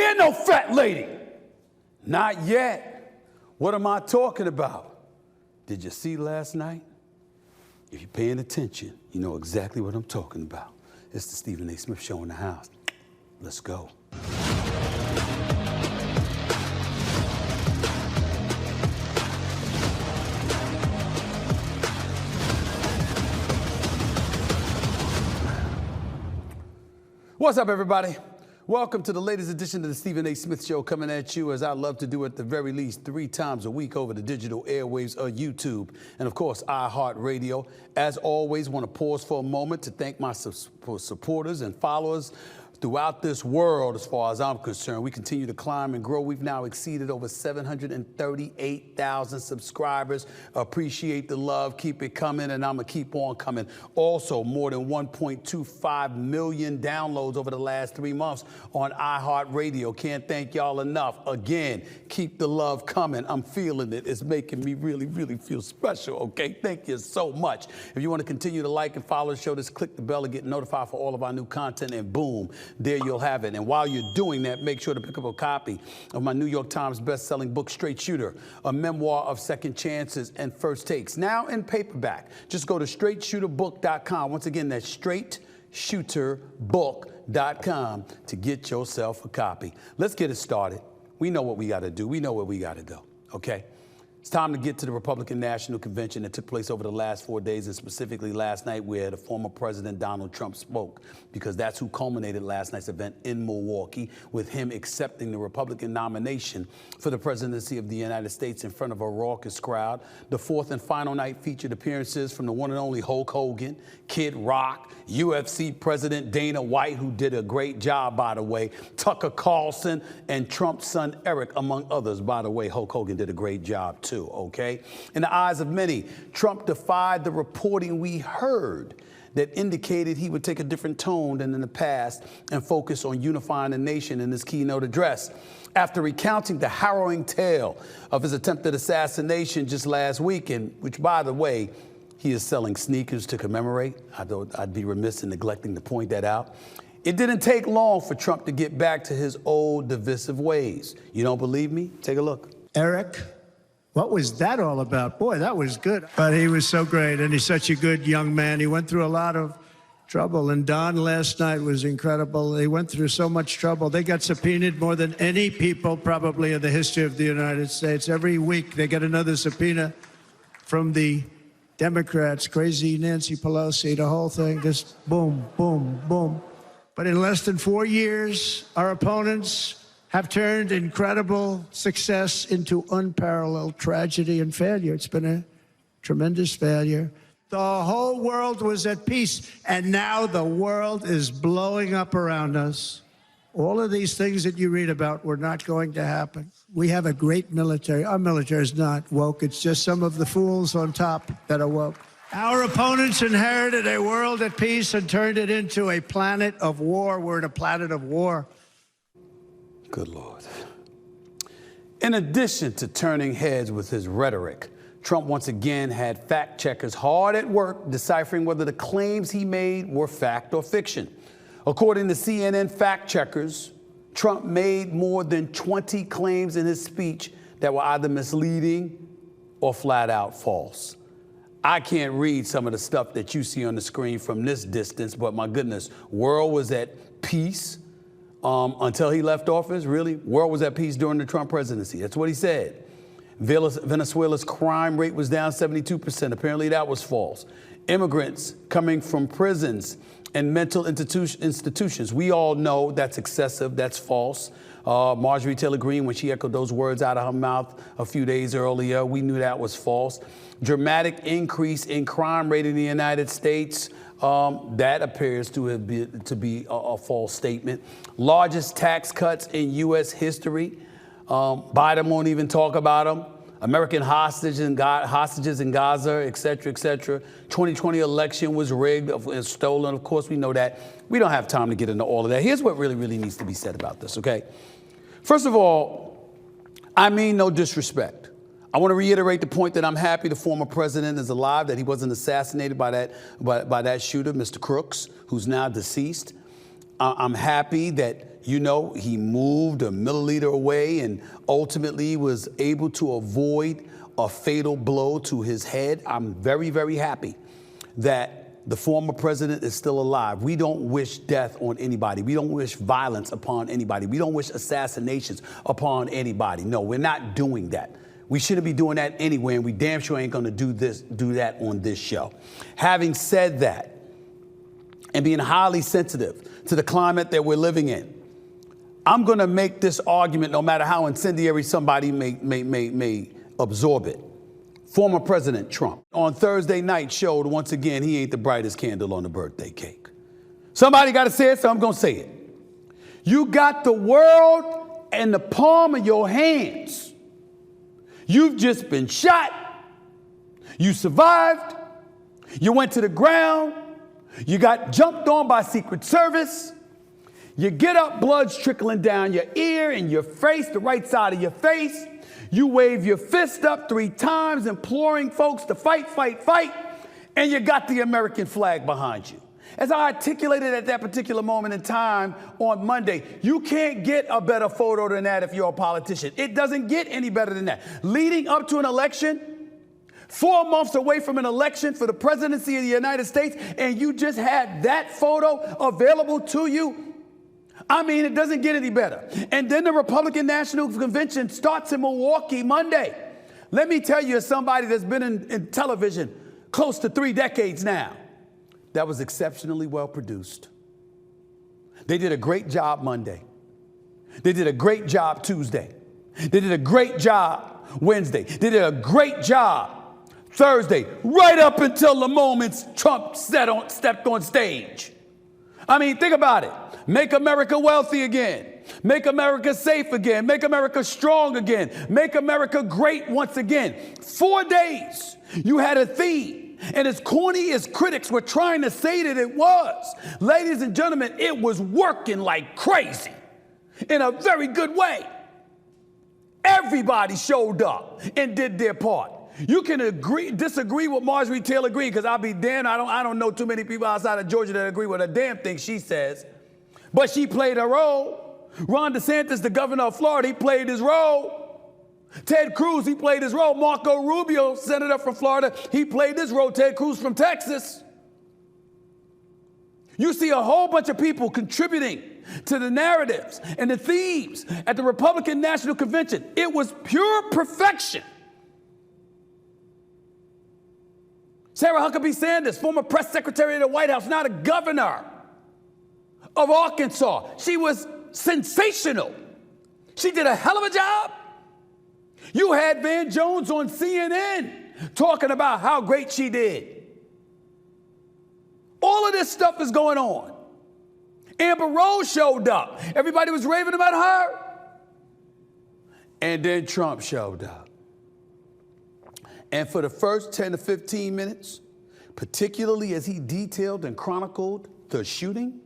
here, no fat lady. Not yet. What am I talking about? Did you see last night? If you're paying attention, you know exactly what I'm talking about. It's the Stephen A. Smith Show in the house. Let's go. What's up, everybody? Welcome to the latest edition of the Stephen A. Smith Show, coming at you, as I love to do at the very least 3 times a week over the digital airwaves of YouTube and, of course, iHeartRadio. As always, want to pause for a moment to thank my supporters and followers throughout this world. As far as I'm concerned, we continue to climb and grow. We've now exceeded over 738,000 subscribers. Appreciate the love. Keep it coming, and I'm going to keep on coming. Also, more than 1.25 million downloads over the last 3 months on iHeartRadio. Can't thank y'all enough. Again, keep the love coming. I'm feeling it. It's making me really, really feel special, okay? Thank you so much. If you want to continue to like and follow the show, just click the bell to get notified for all of our new content, and boom, there you'll have it. And while you're doing that, make sure to pick up a copy of my New York Times best-selling book, Straight Shooter, a memoir of second chances and first takes, now in paperback. Just go to straightshooterbook.com. Once again, that's straightshooterbook.com to get yourself a copy. Let's get it started. We know what we got to do. We know where we got to go, okay? It's time to get to the Republican National Convention that took place over the last 4 days, and specifically last night, where the former President Donald Trump spoke, because that's who culminated last night's event in Milwaukee, with him accepting the Republican nomination for the presidency of the United States in front of a raucous crowd. The fourth and final night featured appearances from the one and only Hulk Hogan, Kid Rock, UFC President Dana White, who did a great job, by the way, Tucker Carlson, and Trump's son Eric, among others. By the way, Hulk Hogan did a great job too, okay? In the eyes of many, Trump defied the reporting we heard that indicated he would take a different tone than in the past and focus on unifying the nation in his keynote address. After recounting the harrowing tale of his attempted assassination just last weekend, which, by the way, he is selling sneakers to commemorate. I'd be remiss in neglecting to point that out. It didn't take long for Trump to get back to his old divisive ways. You don't believe me? Take a look. Eric, what was that all about? Boy, that was good. But he was so great, and he's such a good young man. He went through a lot of trouble, and Don last night was incredible. He went through so much trouble. They got subpoenaed more than any people probably in the history of the United States. Every week they get another subpoena from the Democrats, crazy Nancy Pelosi, the whole thing, just boom, boom, boom. But in less than 4 years, our opponents have turned incredible success into unparalleled tragedy and failure. It's been a tremendous failure. The whole world was at peace, and now the world is blowing up around us. All of these things that you read about were not going to happen. We have a great military. Our military is not woke. It's just some of the fools on top that are woke. Our opponents inherited a world at peace and turned it into a planet of war. We're in a planet of war. Good Lord. In addition to turning heads with his rhetoric, Trump once again had fact checkers hard at work deciphering whether the claims he made were fact or fiction. According to CNN fact checkers, Trump made more than 20 claims in his speech that were either misleading or flat out false. I can't read some of the stuff that you see on the screen from this distance, but my goodness, world was at peace until he left office, really. World was at peace during the Trump presidency. That's what he said. Venezuela's crime rate was down 72%. Apparently that was false. Immigrants coming from prisons and mental institutions. We all know that's excessive, that's false. Marjorie Taylor Greene, when she echoed those words out of her mouth a few days earlier, we knew that was false. Dramatic increase in crime rate in the United States. That appears to be a false statement. Largest tax cuts in U.S. history. Biden won't even talk about them. American hostages in Gaza, et cetera, et cetera. 2020 election was rigged and stolen. Of course, we know that. We don't have time to get into all of that. Here's what really needs to be said about this, okay? First of all, I mean no disrespect. I want to reiterate the point that I'm happy the former president is alive, that he wasn't assassinated by that shooter, Mr. Crooks, who's now deceased. I'm happy that you know, he moved a milliliter away and ultimately was able to avoid a fatal blow to his head. I'm very, very happy that the former president is still alive. We don't wish death on anybody. We don't wish violence upon anybody. We don't wish assassinations upon anybody. No, we're not doing that. We shouldn't be doing that anyway, and we damn sure ain't gonna do that on this show. Having said that, and being highly sensitive to the climate that we're living in, I'm gonna make this argument no matter how incendiary somebody may absorb it. Former President Trump on Thursday night showed once again he ain't the brightest candle on the birthday cake. Somebody gotta say it, so I'm gonna say it. You got the world in the palm of your hands. You've just been shot. You survived. You went to the ground. You got jumped on by Secret Service. You get up, blood's trickling down your ear and your face, the right side of your face. You wave your fist up 3 times, imploring folks to fight, fight, fight, and you got the American flag behind you. As I articulated at that particular moment in time on Monday, you can't get a better photo than that if you're a politician. It doesn't get any better than that. Leading up to an election, 4 months away from an election for the presidency of the United States, and you just had that photo available to you. I mean, it doesn't get any better. And then the Republican National Convention starts in Milwaukee Monday. Let me tell you, as somebody that's been in television close to 3 decades now, that was exceptionally well produced. They did a great job Monday. They did a great job Tuesday. They did a great job Wednesday. They did a great job Thursday, right up until the moment Trump stepped on stage. I mean, think about it. Make America wealthy again. Make America safe again. Make America strong again. Make America great once again. 4 days, you had a theme. And as corny as critics were trying to say that it was, ladies and gentlemen, it was working like crazy in a very good way. Everybody showed up and did their part. You can disagree with Marjorie Taylor Greene, because I'll be damned, I don't know too many people outside of Georgia that agree with a damn thing she says. But she played her role. Ron DeSantis, the governor of Florida, he played his role. Ted Cruz, he played his role. Marco Rubio, senator from Florida, he played his role. Ted Cruz from Texas. You see a whole bunch of people contributing to the narratives and the themes at the Republican National Convention. It was pure perfection. Sarah Huckabee Sanders, former press secretary of the White House, now the governor of Arkansas. She was sensational. She did a hell of a job. You had Van Jones on CNN talking about how great she did. All of this stuff is going on. Amber Rose showed up. Everybody was raving about her. And then Trump showed up. And for the first 10 to 15 minutes, particularly as he detailed and chronicled the shooting,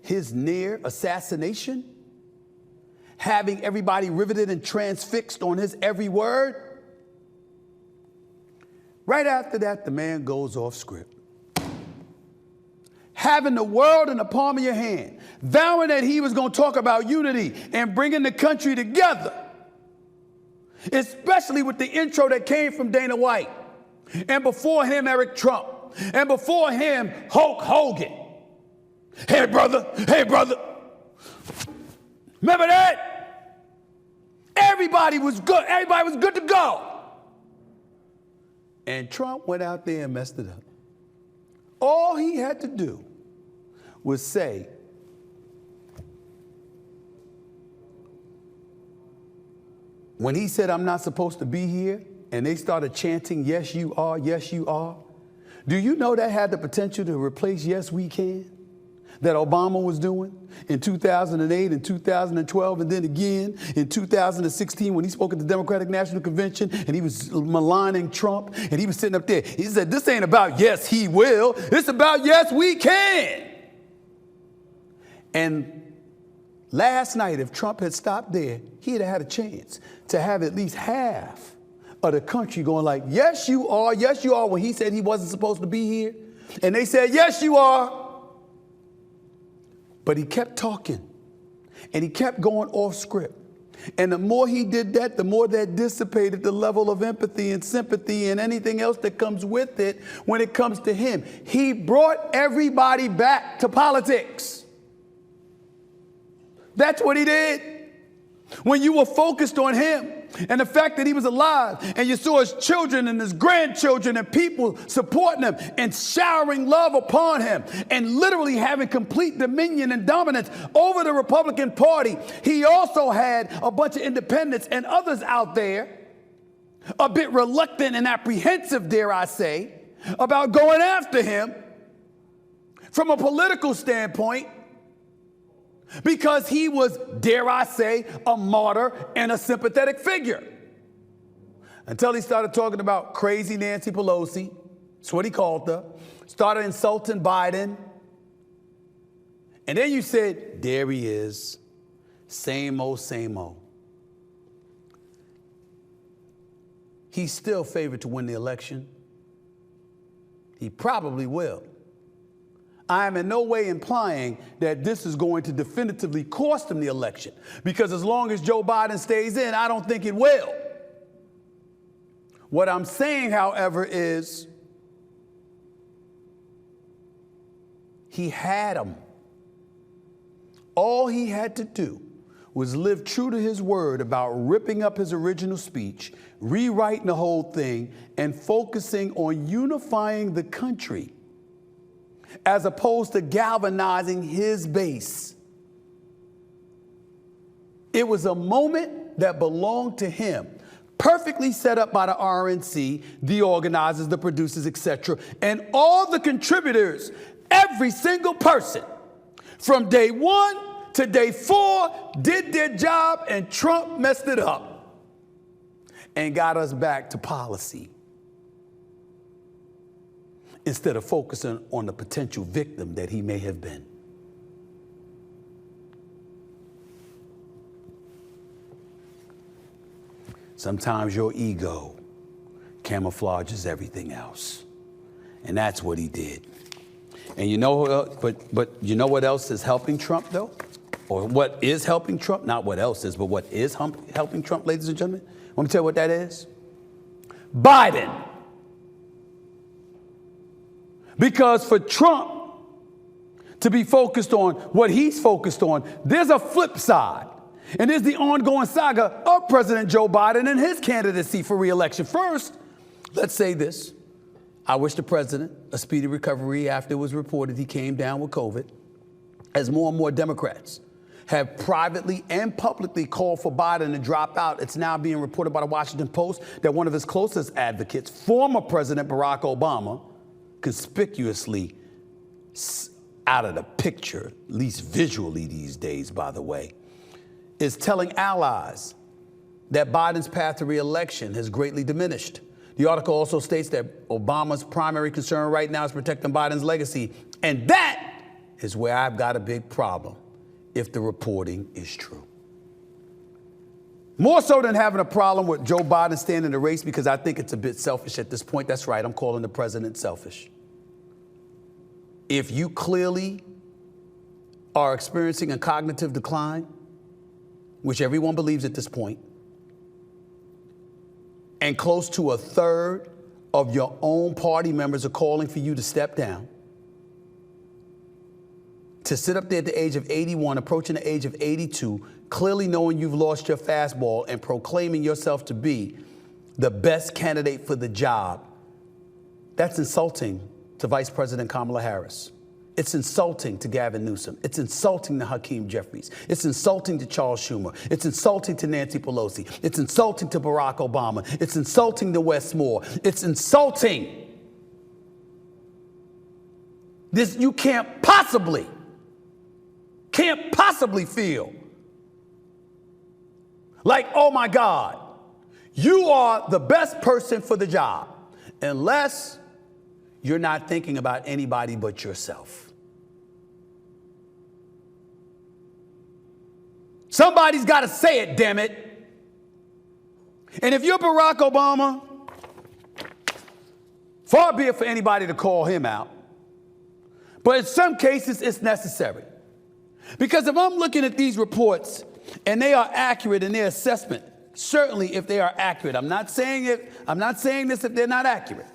his near assassination, having everybody riveted and transfixed on his every word. Right after that, the man goes off script. Having the world in the palm of your hand, vowing that he was going to talk about unity and bringing the country together, especially with the intro that came from Dana White, and before him, Eric Trump, and before him, Hulk Hogan. Hey, brother. Hey, brother. Remember that? Everybody was good. Everybody was good to go. And Trump went out there and messed it up. All he had to do was say, when he said, "I'm not supposed to be here," and they started chanting, "Yes, you are, yes, you are," do you know that had the potential to replace "Yes, we can," that Obama was doing in 2008 and 2012, and then again in 2016 when he spoke at the Democratic National Convention and he was maligning Trump and he was sitting up there. He said, "This ain't about yes, he will. It's about yes, we can." And last night, if Trump had stopped there, he'd have had a chance to have at least half of the country going like, "Yes, you are, when he said he wasn't supposed to be here. And they said, "Yes, you are." But he kept talking And he kept going off script. And the more he did that, the more that dissipated the level of empathy and sympathy and anything else that comes with it when it comes to him. He brought everybody back to politics. That's what he did. When you were focused on him and the fact that he was alive and you saw his children and his grandchildren and people supporting him and showering love upon him and literally having complete dominion and dominance over the Republican Party, he also had a bunch of independents and others out there a bit reluctant and apprehensive, dare I say, about going after him from a political standpoint, because he was, dare I say, a martyr and a sympathetic figure. Until he started talking about crazy Nancy Pelosi, that's what he called her, started insulting Biden. And then you said, there he is, same old, same old. He's still favored to win the election. He probably will. I am in no way implying that this is going to definitively cost him the election, because as long as Joe Biden stays in, I don't think it will. What I'm saying, however, is he had him. All he had to do was live true to his word about ripping up his original speech, rewriting the whole thing, and focusing on unifying the country, as opposed to galvanizing his base. It was a moment that belonged to him, perfectly set up by the RNC, the organizers, the producers, etc., and all the contributors, every single person, from day 1 to day 4, did their job, and Trump messed it up and got us back to policy, instead of focusing on the potential victim that he may have been. Sometimes your ego camouflages everything else. And that's what he did. And you know, but you know what else is helping Trump, though? Or what is helping Trump? Not what else is, but what is helping Trump, ladies and gentlemen? Let me tell you what that is. Biden. Because for Trump to be focused on what he's focused on, there's a flip side. And there's the ongoing saga of President Joe Biden and his candidacy for re-election. First, let's say this. I wish the president a speedy recovery after it was reported he came down with COVID, as more and more Democrats have privately and publicly called for Biden to drop out. It's now being reported by the Washington Post that one of his closest advocates, former President Barack Obama, conspicuously out of the picture, at least visually these days, by the way, is telling allies that Biden's path to re-election has greatly diminished. The article also states that Obama's primary concern right now is protecting Biden's legacy. And that is where I've got a big problem, if the reporting is true. More so than having a problem with Joe Biden staying in the race, because I think it's a bit selfish at this point. That's right, I'm calling the president selfish. If you clearly are experiencing a cognitive decline, which everyone believes at this point, and close to a third of your own party members are calling for you to step down, to sit up there at the age of 81, approaching the age of 82, clearly knowing you've lost your fastball and proclaiming yourself to be the best candidate for the job, that's insulting to Vice President Kamala Harris. It's insulting to Gavin Newsom. It's insulting to Hakeem Jeffries. It's insulting to Charles Schumer. It's insulting to Nancy Pelosi. It's insulting to Barack Obama. It's insulting to Wes Moore. It's insulting. This, you can't possibly feel like, oh my God, you are the best person for the job, unless you're not thinking about anybody but yourself. Somebody's got to say it, damn it. And if you're Barack Obama, far be it for anybody to call him out, but in some cases it's necessary. Because if I'm looking at these reports and they are accurate in their assessment, certainly if they are accurate, I'm not saying this if they're not accurate,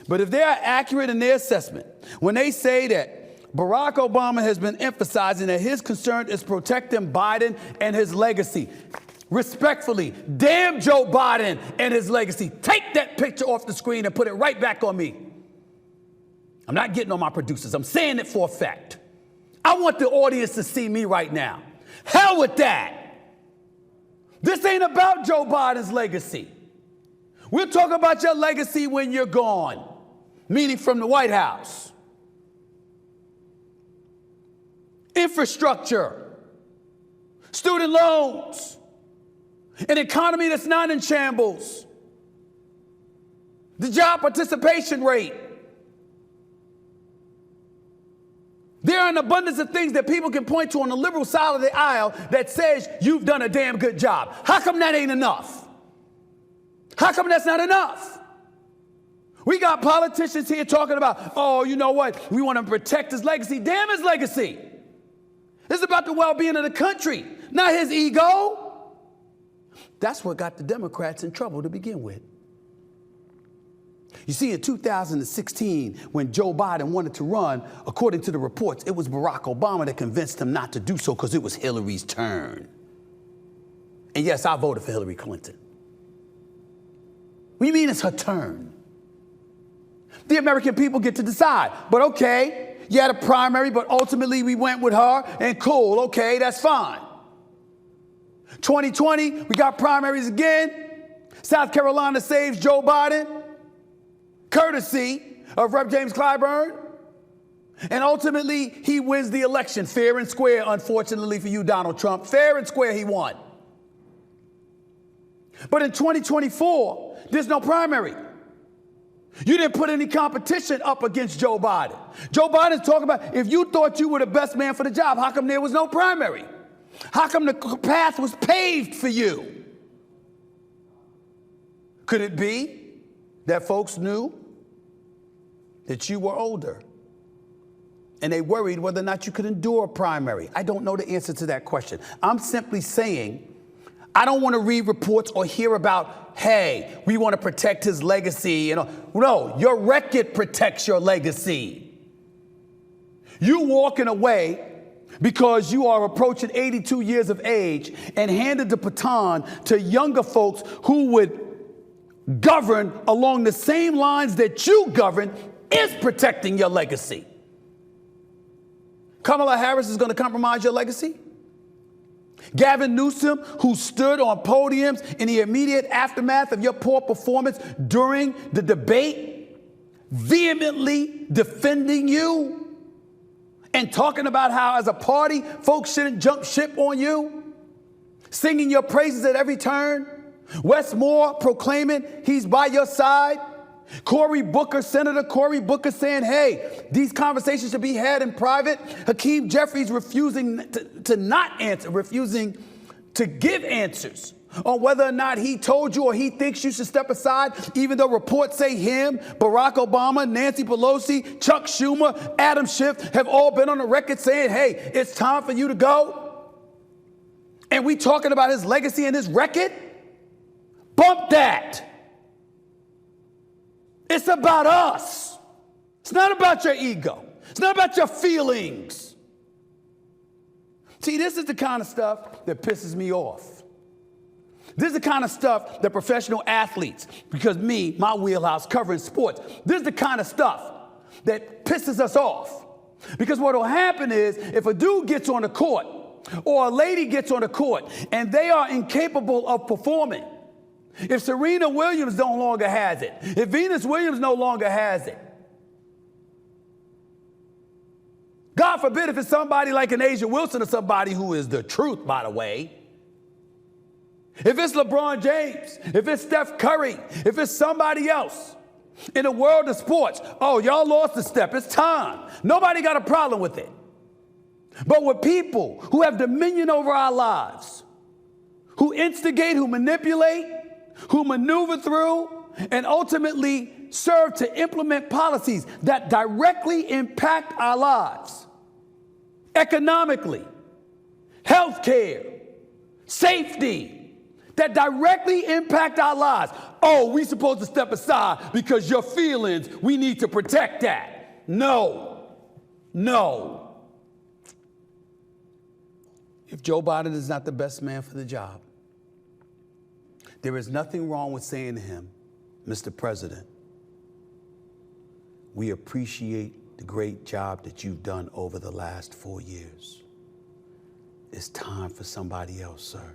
but if they are accurate in their assessment, when they say that Barack Obama has been emphasizing that his concern is protecting Biden and his legacy, respectfully, damn Joe Biden and his legacy. Take that picture off the screen and put it right back on me. I'm not getting on my producers. I'm saying it for a fact. I want the audience to see me right now. Hell with that. This ain't about Joe Biden's legacy. We'll talk about your legacy when you're gone, meaning from the White House. Infrastructure, student loans, an economy that's not in shambles, the job participation rate. There are an abundance of things that people can point to on the liberal side of the aisle that says you've done a damn good job. How come that ain't enough? How come that's not enough? We got politicians here talking about, oh, you know what? We want to protect his legacy. Damn his legacy. This is about the well-being of the country, not his ego. That's what got the Democrats in trouble to begin with. You see, in 2016, when Joe Biden wanted to run, according to the reports, it was Barack Obama that convinced him not to do so because it was Hillary's turn. And yes, I voted for Hillary Clinton. What do you mean it's her turn? The American people get to decide. But okay, you had a primary, but ultimately we went with her, and cool, okay, that's fine. 2020, we got primaries again. South Carolina saves Joe Biden, courtesy of Rep. James Clyburn. And ultimately, he wins the election fair and square, unfortunately for you, Donald Trump. Fair and square, he won. But in 2024, there's no primary. You didn't put any competition up against Joe Biden. Joe Biden's talking about, if you thought you were the best man for the job, how come there was no primary? How come the path was paved for you? Could it be that folks knew that you were older and they worried whether or not you could endure a primary? I don't know the answer to that question. I'm simply saying I don't want to read reports or hear about, hey, we want to protect his legacy. No, your record protects your legacy. You walking away because you are approaching 82 years of age and handed the baton to younger folks who would govern along the same lines that you govern is protecting your legacy. Kamala Harris is going to compromise your legacy? Gavin Newsom, who stood on podiums in the immediate aftermath of your poor performance during the debate, vehemently defending you and talking about how as a party, folks shouldn't jump ship on you, singing your praises at every turn. Wes Moore proclaiming he's by your side. Senator Cory Booker saying, hey, these conversations should be had in private. Hakeem Jeffries refusing to give answers on whether or not he told you or he thinks you should step aside, even though reports say him, Barack Obama, Nancy Pelosi, Chuck Schumer, Adam Schiff have all been on the record saying, hey, it's time for you to go. And we talking about his legacy and his record? Bump that. It's about us. It's not about your ego. It's not about your feelings. See, this is the kind of stuff that pisses me off. This is the kind of stuff that professional athletes, because my wheelhouse covering sports, this is the kind of stuff that pisses us off. Because what will happen is if a dude gets on the court or a lady gets on the court and they are incapable of performing, if Serena Williams no longer has it, if Venus Williams no longer has it, God forbid if it's somebody like an Asia Wilson or somebody who is the truth, by the way, if it's LeBron James, if it's Steph Curry, if it's somebody else in the world of sports, oh, y'all lost a step, it's time. Nobody got a problem with it. But with people who have dominion over our lives, who instigate, who manipulate, who maneuver through, and ultimately serve to implement policies that directly impact our lives, economically, health care, safety, that directly impact our lives. Oh, we supposed to step aside because your feelings, we need to protect that. No. If Joe Biden is not the best man for the job, there is nothing wrong with saying to him, Mr. President, we appreciate the great job that you've done over the last 4 years. It's time for somebody else, sir.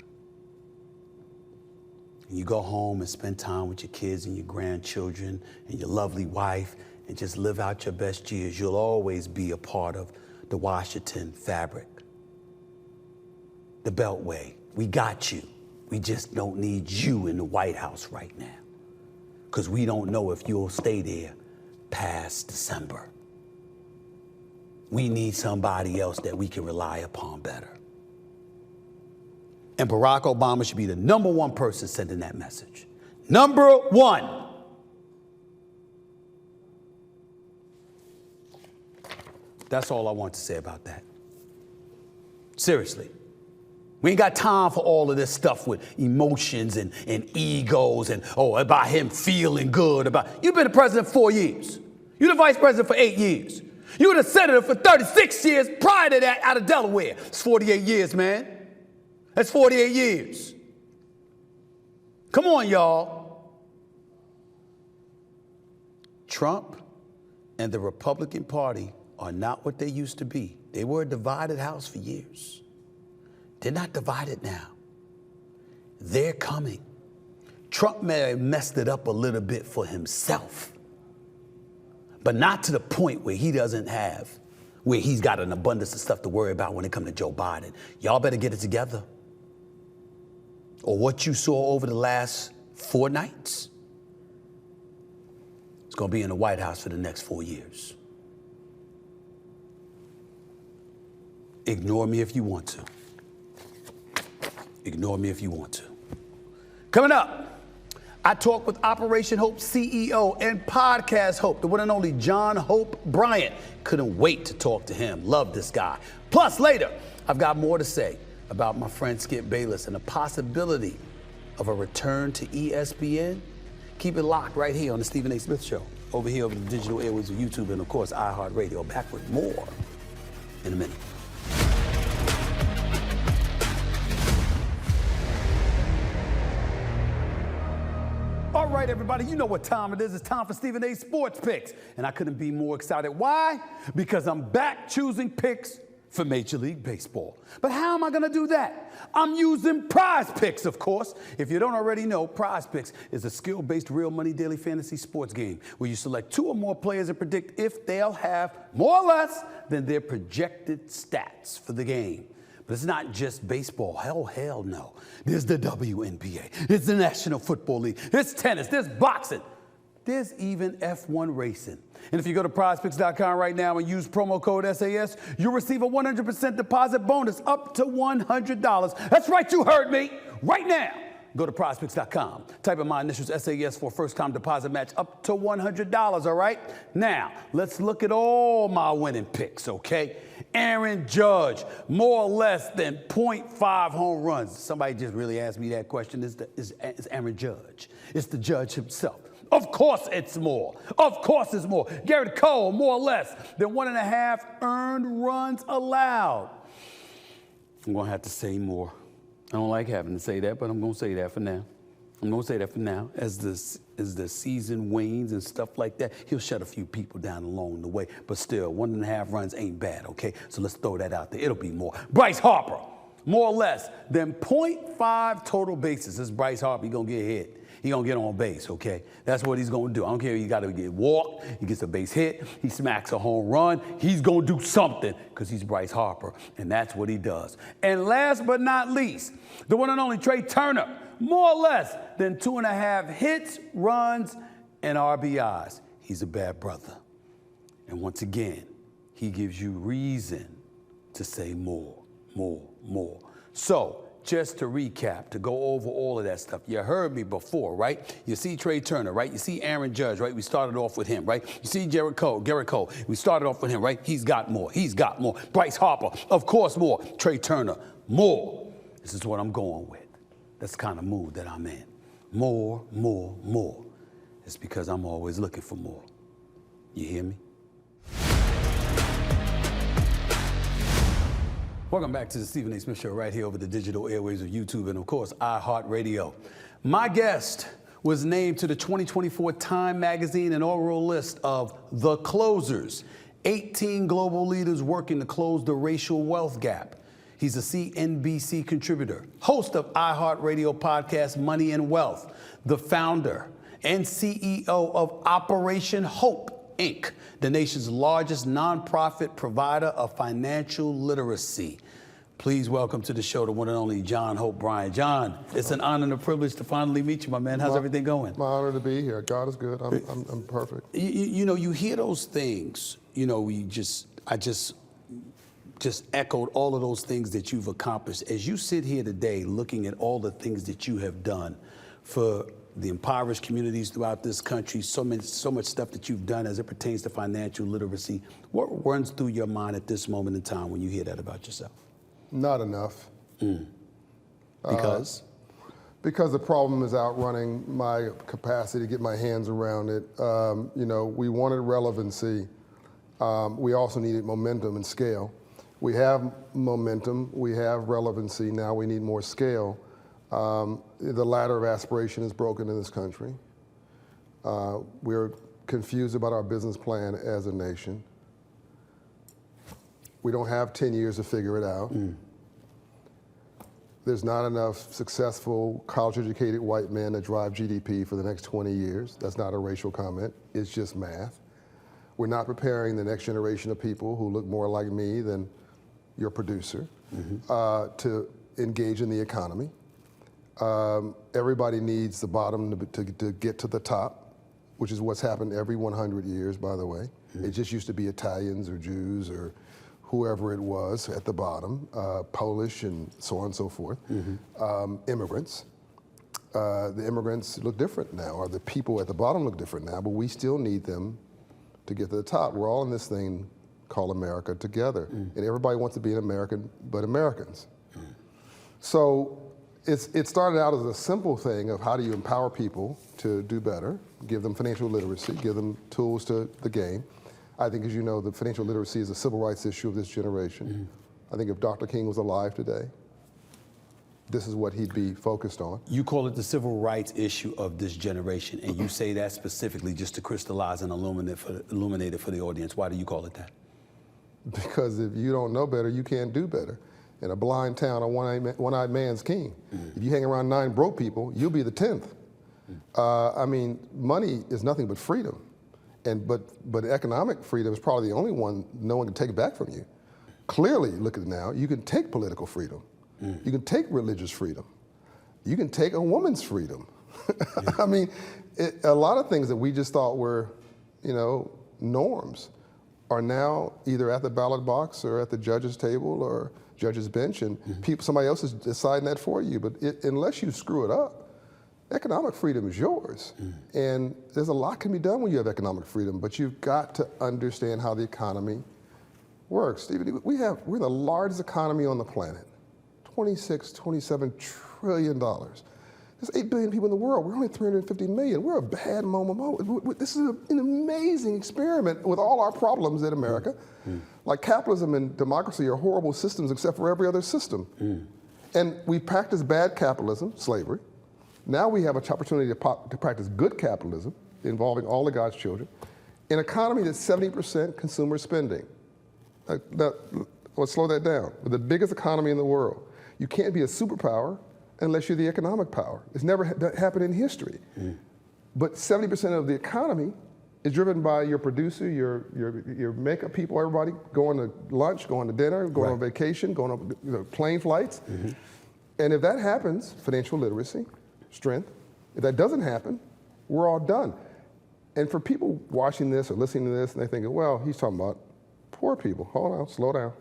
And you go home and spend time with your kids and your grandchildren and your lovely wife and just live out your best years. You'll always be a part of the Washington fabric, the Beltway. We got you. We just don't need you in the White House right now because we don't know if you'll stay there past December. We need somebody else that we can rely upon better. And Barack Obama should be the number one person sending that message. Number one. That's all I want to say about that. Seriously. We ain't got time for all of this stuff with emotions and egos and, about him feeling good about. You've been the president 4 years. You're the vice president for 8 years. You were the senator for 36 years prior to that out of Delaware. It's 48 years, man. That's 48 years. Come on, y'all. Trump and the Republican Party are not what they used to be. They were a divided house for years. They're not divided now. They're coming. Trump may have messed it up a little bit for himself, but not to the point where he's got an abundance of stuff to worry about when it comes to Joe Biden. Y'all better get it together. Or what you saw over the last 4 nights, it's going to be in the White House for the next 4 years. Ignore me if you want to. Ignore me if you want to. Coming up, I talk with Operation Hope CEO and Podcast Hope, the one and only John Hope Bryant. Couldn't wait to talk to him. Love this guy. Plus, later, I've got more to say about my friend Skip Bayless and the possibility of a return to ESPN. Keep it locked right here on the Stephen A. Smith Show, over here over the digital airwaves of YouTube and, of course, iHeartRadio. Back with more in a minute. All right, everybody, you know what time it is. It's time for Stephen A. Sports Picks. And I couldn't be more excited. Why? Because I'm back choosing picks for Major League Baseball. But how am I going to do that? I'm using Prize Picks, of course. If you don't already know, Prize Picks is a skill-based real money daily fantasy sports game where you select 2 or more players and predict if they'll have more or less than their projected stats for the game. But it's not just baseball. Hell no. There's the WNBA. There's the National Football League. There's tennis. There's boxing. There's even F1 racing. And if you go to prizepicks.com right now and use promo code SAS, you'll receive a 100% deposit bonus up to $100. That's right, you heard me. Right now, go to prizepicks.com. Type in my initials SAS for a first-time deposit match up to $100, all right? Now, let's look at all my winning picks, okay? Aaron Judge, more or less than 0.5 home runs. Somebody just really asked me that question. Is Aaron Judge. It's the judge himself. Of course it's more. Of course it's more. Garrett Cole, more or less than 1.5 earned runs allowed. I'm going to have to say more. I don't like having to say that, but I'm going to say that for now. I'm going to say that for now. As the season wanes and stuff like that, he'll shut a few people down along the way. But still, 1.5 runs ain't bad, okay? So let's throw that out there. It'll be more. Bryce Harper, more or less than 0.5 total bases. This Bryce Harper, he's going to get hit. He's going to get on base, okay? That's what he's going to do. I don't care if he got to get walked, he gets a base hit, he smacks a home run. He's going to do something because he's Bryce Harper, and that's what he does. And last but not least, the one and only Trey Turner, more or less than 2.5 hits, runs, and RBIs. He's a bad brother. And once again, he gives you reason to say more. So just to recap, to go over all of that stuff, you heard me before, right? You see Trey Turner, right? You see Aaron Judge, right? We started off with him, right? You see Garrett Cole. We started off with him, right? He's got more. Bryce Harper, of course, more. Trey Turner, more. This is what I'm going with. That's the kind of mood that I'm in. More. It's because I'm always looking for more. You hear me? Welcome back to the Stephen A. Smith Show right here over the digital airwaves of YouTube and, of course, iHeartRadio. My guest was named to the 2024 Time Magazine inaugural list of The Closers, 18 global leaders working to close the racial wealth gap. He's a CNBC contributor, host of iHeartRadio podcast Money and Wealth, the founder and CEO of Operation Hope, Inc., the nation's largest nonprofit provider of financial literacy. Please welcome to the show the one and only John Hope Bryant. John, it's an honor and a privilege to finally meet you, my man. How's everything going? My honor to be here. God is good. I'm perfect. You know, you hear those things. You know, I just echoed all of those things that you've accomplished. As you sit here today, looking at all the things that you have done for the impoverished communities throughout this country, so much stuff that you've done as it pertains to financial literacy. What runs through your mind at this moment in time when you hear that about yourself? Not enough. Because? Because the problem is outrunning my capacity to get my hands around it. You know, we wanted relevancy. We also needed momentum and scale. We have momentum, we have relevancy, now we need more scale. The ladder of aspiration is broken in this country. We're confused about our business plan as a nation. We don't have 10 years to figure it out. There's not enough successful college-educated white men that drive GDP for the next 20 years. That's not a racial comment, it's just math. We're not preparing the next generation of people who look more like me than your producer to engage in the economy. Everybody needs the bottom to get to the top, which is what's happened every 100 years, by the way. It just used to be Italians or Jews or whoever it was at the bottom, Polish and so on and so forth. Immigrants. The immigrants look different now, or the people at the bottom look different now, but we still need them to get to the top. We're all in this thing called America together, and everybody wants to be an American, but Americans. So it started out as a simple thing of how do you empower people to do better, give them financial literacy, give them tools to the game. I think, as you know, the financial literacy is a civil rights issue of this generation. I think if Dr. King was alive today, this is what he'd be focused on. You call it the civil rights issue of this generation, and you say that specifically just to crystallize and illuminate it for the audience. Why do you call it that? Because if you don't know better, you can't do better. In a blind town, a one-eyed man's king. If you hang around 9 broke people, you'll be the 10th. I mean, money is nothing but freedom. But economic freedom is probably the only one no one can take back from you. Clearly, look at it now, you can take political freedom. You can take religious freedom. You can take a woman's freedom. I mean, a lot of things that we just thought were, you know, norms are now either at the ballot box or at the judge's table or judge's bench, and somebody else is deciding that for you. But unless you screw it up, economic freedom is yours. And there's a lot can be done when you have economic freedom, but you've got to understand how the economy works. Stevie, we're the largest economy on the planet, $27 trillion. There's 8 billion people in the world. We're only 350 million. We're a bad moment. This is an amazing experiment with all our problems in America. Like capitalism and democracy are horrible systems except for every other system. And we practice bad capitalism, slavery. Now we have an opportunity to practice good capitalism involving all of God's children. An economy that's 70% consumer spending. Let's slow that down. We're the biggest economy in the world. You can't be a superpower unless you're the economic power. It's never happened in history. But 70% of the economy is driven by your producer, your makeup people, everybody going to lunch, going to dinner, going on vacation, going on plane flights. And if that happens, financial literacy, strength. If that doesn't happen, we're all done. And for people watching this or listening to this and they're thinking, well, he's talking about poor people. Hold on, slow down.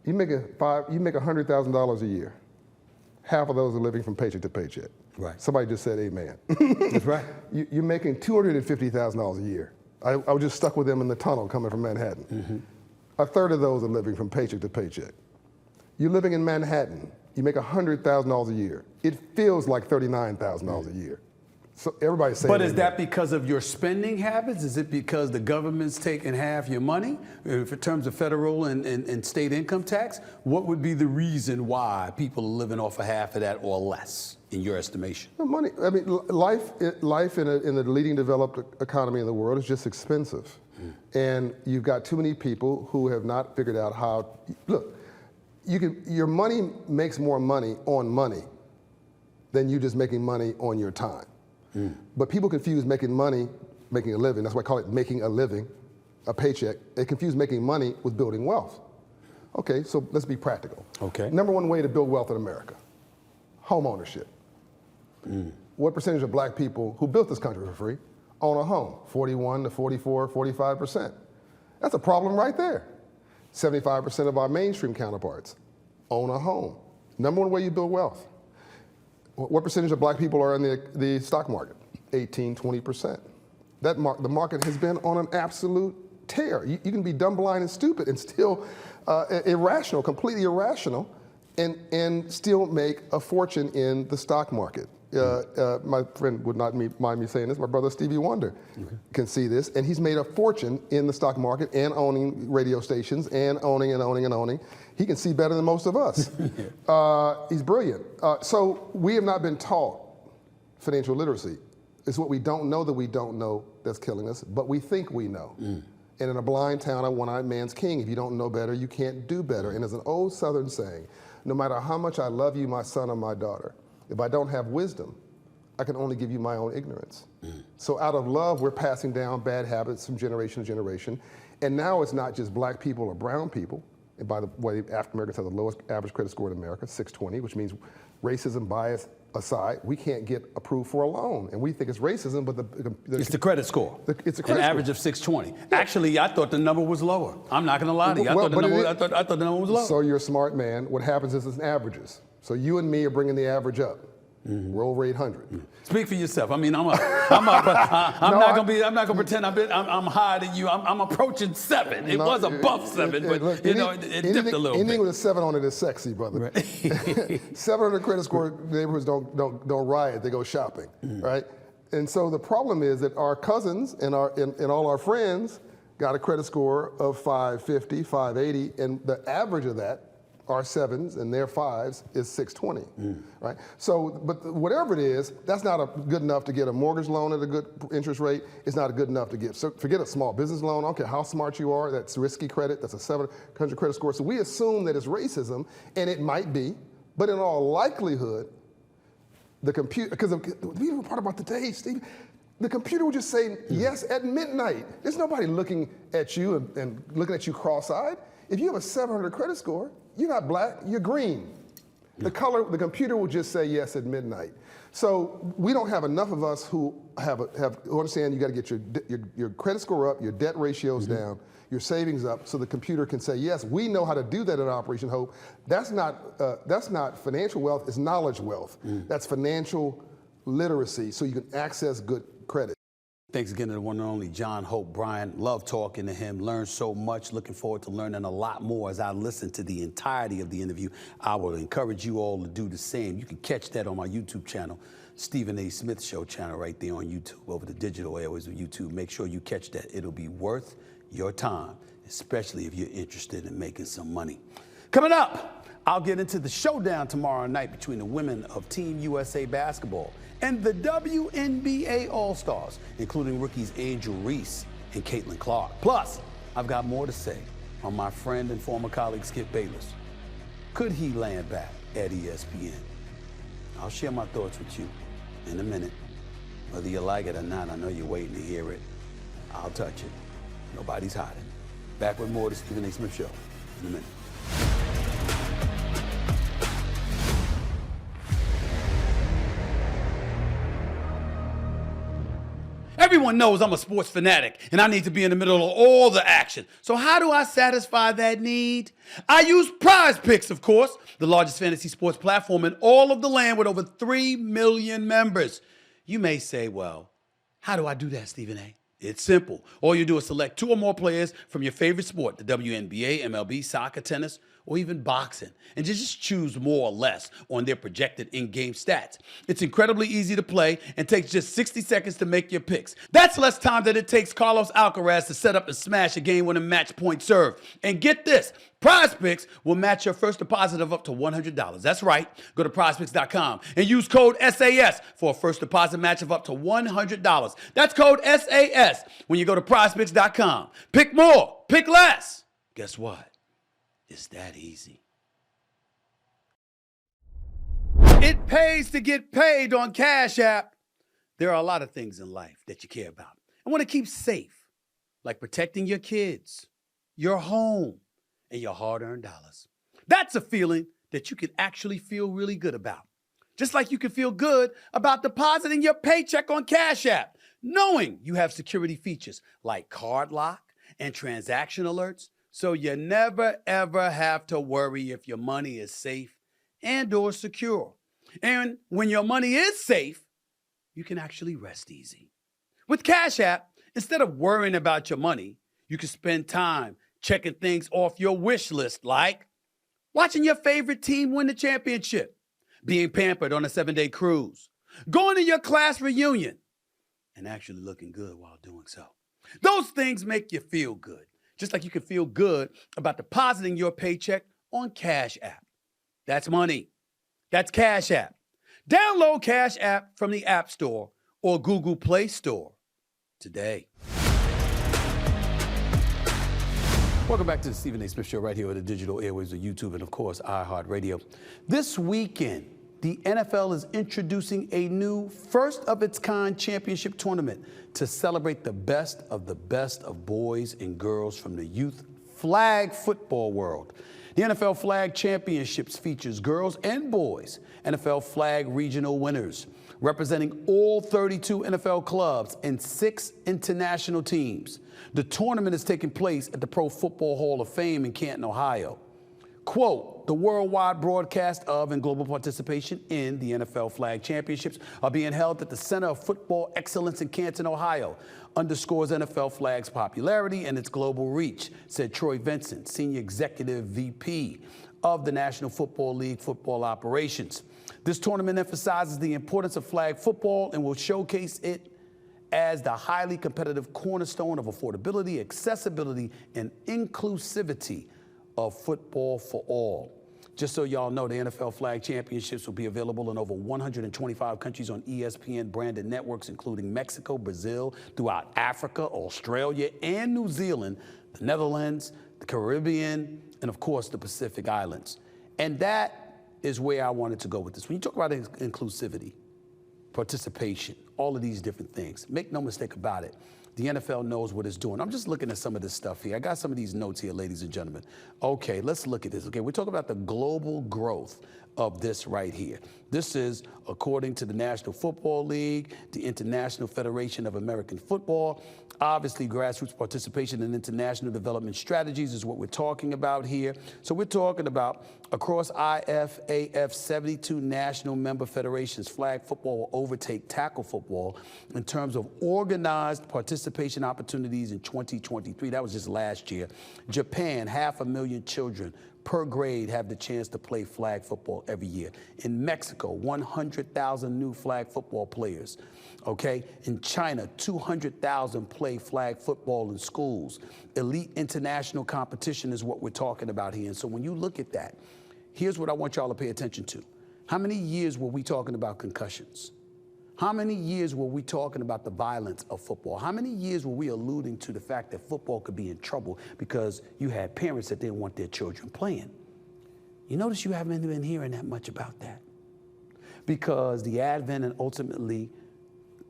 You make $100,000 a year. half of those are living from paycheck to paycheck. Right. Somebody just said amen. That's right. You're making $250,000 a year. I was just stuck with them in the tunnel coming from Manhattan. Mm-hmm. A third of those are living from paycheck to paycheck. You're living in Manhattan. You make $100,000 a year. It feels like $39,000 a year. So everybody's saying. But is that because of your spending habits? Is it because the government's taking half your money in terms of federal and state income tax? What would be the reason why people are living off of half of that or less, in your estimation? Money. I mean, life in the leading developed economy in the world is just expensive, and you've got too many people who have not figured out how. Look, your money makes more money on money than you just making money on your time. But people confuse making money, making a living. That's why I call it making a living, a paycheck. They confuse making money with building wealth. Okay, so let's be practical. Okay. Number one way to build wealth in America, home ownership. What percentage of black people who built this country for free own a home? 41 to 44, 45%. That's a problem right there. 75% of our mainstream counterparts own a home. Number one way you build wealth. What percentage of black people are in the stock market? 18, 20%. The market has been on an absolute tear. You can be dumb, blind, and stupid and still irrational, completely irrational, and still make a fortune in the stock market. My friend would not mind me saying this, my brother Stevie Wonder can see this, and he's made a fortune in the stock market and owning radio stations and owning and owning and owning. He can see better than most of us. He's brilliant. So we have not been taught financial literacy. It's what we don't know that we don't know that's killing us, but we think we know. And in a blind town, a one-eyed man's king. If you don't know better, you can't do better. And as an old Southern saying, no matter how much I love you, my son or my daughter, if I don't have wisdom, I can only give you my own ignorance. So out of love, we're passing down bad habits from generation to generation. And now it's not just black people or brown people. And by the way, African Americans have the lowest average credit score in America, 620, which means racism, bias aside, we can't get approved for a loan. And we think it's racism, but it's the credit score. It's a credit An average score. of 620. Actually, I thought the number was lower. I'm not going to lie to you. I thought the number was lower. So you're a smart man. What happens is it's averages. So you and me are bringing the average up. We're over 800. Speak for yourself. I mean, I'm not gonna pretend I'm higher than you. I'm approaching 7. It was above 7, but look, it dipped a little bit. Anything with a 7 on it is sexy, brother. Right. 700 credit score neighborhoods don't riot; they go shopping, right? And so the problem is that our cousins and all our friends got a credit score of 550, 580, and the average of that, our 7s and their 5s, is 620, right? So, but whatever it is, that's not good enough to get a mortgage loan at a good interest rate. It's not good enough to get, so forget a small business loan. I don't care how smart you are, that's risky credit, that's a 700 credit score. So we assume that it's racism, and it might be, but in all likelihood, the computer, because the beautiful part about today, Steve, the computer will just say yes at midnight. There's nobody looking at you and looking at you cross-eyed. If you have a 700 credit score, you're not black, you're green. The computer will just say yes at midnight. So we don't have enough of us who who understand you got to get your credit score up, your debt ratios down, your savings up, so the computer can say yes. We know how to do that at Operation Hope. That's not financial wealth; it's knowledge wealth. That's financial literacy, so you can access good credit. Thanks again to the one and only John Hope Bryant. Love talking to him, learned so much. Looking forward to learning a lot more as I listen to the entirety of the interview. I will encourage you all to do the same. You can catch that on my YouTube channel, Stephen A. Smith Show channel right there on YouTube, over the digital airways of YouTube. Make sure you catch that. It'll be worth your time, especially if you're interested in making some money. Coming up, I'll get into the showdown tomorrow night between the women of Team USA basketball and the WNBA All-Stars, including rookies Angel Reese and Caitlin Clark. Plus, I've got more to say on my friend and former colleague Skip Bayless. Could he land back at ESPN? I'll share my thoughts with you in a minute. Whether you like it or not, I know you're waiting to hear it. I'll touch it. Nobody's hiding. Back with more of the Stephen A. Smith Show in a minute. Everyone knows I'm a sports fanatic and I need to be in the middle of all the action. So how do I satisfy that need? I use Prize Picks, of course, the largest fantasy sports platform in all of the land with over 3 million members. You may say, well, how do I do that, Stephen A? It's simple. All you do is select 2 or more players from your favorite sport, the WNBA, MLB, soccer, tennis, or even boxing, and just choose more or less on their projected in-game stats. It's incredibly easy to play and takes just 60 seconds to make your picks. That's less time than it takes Carlos Alcaraz to set up and smash a game-winning match point serve. And get this, Prize Picks will match your first deposit of up to $100. That's right. Go to prizepicks.com and use code SAS for a first deposit match of up to $100. That's code SAS when you go to prizepicks.com. Pick more, pick less. Guess what? It's that easy. It pays to get paid on Cash App. There are a lot of things in life that you care about and want to keep safe, like protecting your kids, your home, and your hard-earned dollars. That's a feeling that you can actually feel really good about. Just like you can feel good about depositing your paycheck on Cash App, knowing you have security features like card lock and transaction alerts, so you never ever have to worry if your money is safe and or secure. And when your money is safe, you can actually rest easy. With Cash App, instead of worrying about your money, you can spend time checking things off your wish list, like watching your favorite team win the championship, being pampered on a 7-day cruise, going to your class reunion, and actually looking good while doing so. Those things make you feel good, just like you can feel good about depositing your paycheck on Cash App. That's money. That's Cash App. Download Cash App from the App Store or Google Play Store today. Welcome back to the Stephen A. Smith Show right here on the digital airwaves of YouTube and, of course, iHeartRadio. This weekend, the NFL is introducing a new first-of-its-kind championship tournament to celebrate the best of boys and girls from the youth flag football world. The NFL Flag Championships features girls and boys NFL Flag regional winners, representing all 32 NFL clubs and 6 international teams. The tournament is taking place at the Pro Football Hall of Fame in Canton, Ohio. Quote, the worldwide broadcast of and global participation in the NFL Flag Championships are being held at the Center of Football Excellence in Canton, Ohio. Underscores NFL Flag's popularity and its global reach, said Troy Vincent, Senior Executive VP of the National Football League Football Operations. This tournament emphasizes the importance of flag football and will showcase it as the highly competitive cornerstone of affordability, accessibility, and inclusivity of football for all. Just so y'all know, the NFL Flag Championships will be available in over 125 countries on ESPN branded networks, including Mexico, Brazil, throughout Africa, Australia, and New Zealand, the Netherlands, the Caribbean, and of course, the Pacific Islands. And that is where I wanted to go with this. When you talk about inclusivity, participation, all of these different things, make no mistake about it, the NFL knows what it's doing. I'm just looking at some of this stuff here. I got some of these notes here, ladies and gentlemen. Okay, let's look at this. Okay, we're talking about the global growth of this right here. This is according to the National Football League, the International Federation of American Football. Obviously, grassroots participation in international development strategies is what we're talking about here. So we're talking about across IFAF, 72 national member federations, flag football will overtake tackle football in terms of organized participation opportunities in 2023. That was just last year. Japan, 500,000 children per grade have the chance to play flag football every year. In Mexico, 100,000 new flag football players. Okay? In China, 200,000 play flag football in schools. Elite international competition is what we're talking about here. And so when you look at that, here's what I want y'all to pay attention to. How many years were we talking about concussions? How many years were we talking about the violence of football? How many years were we alluding to the fact that football could be in trouble because you had parents that didn't want their children playing? You notice you haven't been hearing that much about that because the advent and ultimately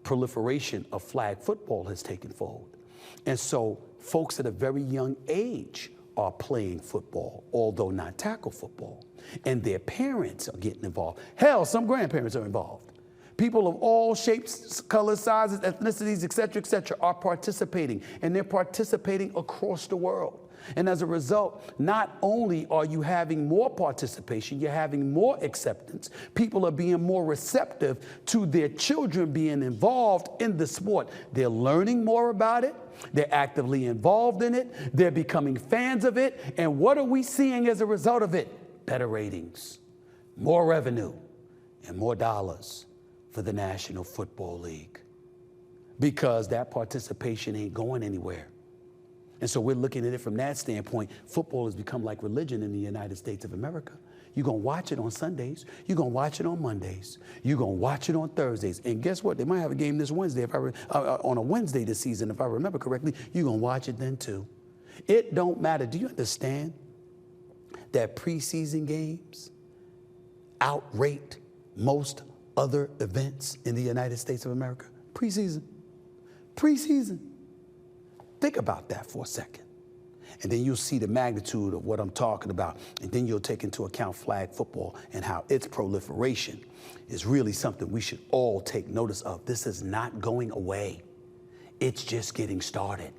proliferation of flag football has taken hold. And so folks at a very young age are playing football, although not tackle football. And their parents are getting involved. Hell, some grandparents are involved. People of all shapes, colors, sizes, ethnicities, et cetera, are participating, and they're participating across the world. And as a result, not only are you having more participation, you're having more acceptance. People are being more receptive to their children being involved in the sport. They're learning more about it. They're actively involved in it. They're becoming fans of it. And what are we seeing as a result of it? Better ratings, more revenue, and more dollars for the National Football League, because that participation ain't going anywhere. And so we're looking at it from that standpoint. Football has become like religion in the United States of America. You're going to watch it on Sundays. You're going to watch it on Mondays. You're going to watch it on Thursdays. And guess what? They might have a game this Wednesday, on a Wednesday this season, if I remember correctly. You're going to watch it then too. It don't matter. Do you understand that preseason games outrate most other events in the United States of America? Preseason. Preseason. Think about that for a second. And then you'll see the magnitude of what I'm talking about. And then you'll take into account flag football and how its proliferation is really something we should all take notice of. This is not going away. It's just getting started.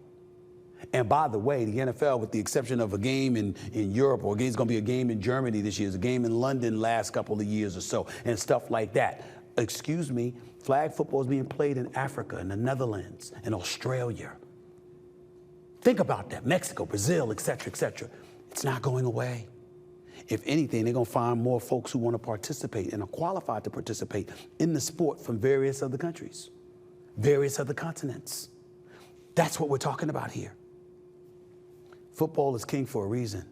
And by the way, the NFL, with the exception of a game in Europe, or it's going to be a game in Germany this year, there's a game in London last couple of years or so, and stuff like that. Excuse me, flag football is being played in Africa, in the Netherlands, in Australia. Think about that. Mexico, Brazil, et cetera, It's not going away. If anything, they're going to find more folks who want to participate and are qualified to participate in the sport from various other countries, various other continents. That's what we're talking about here. Football is king for a reason.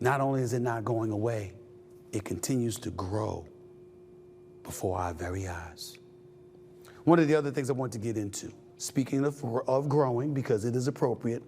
Not only is it not going away, it continues to grow before our very eyes. One of the other things I want to get into, speaking of growing, because it is appropriate,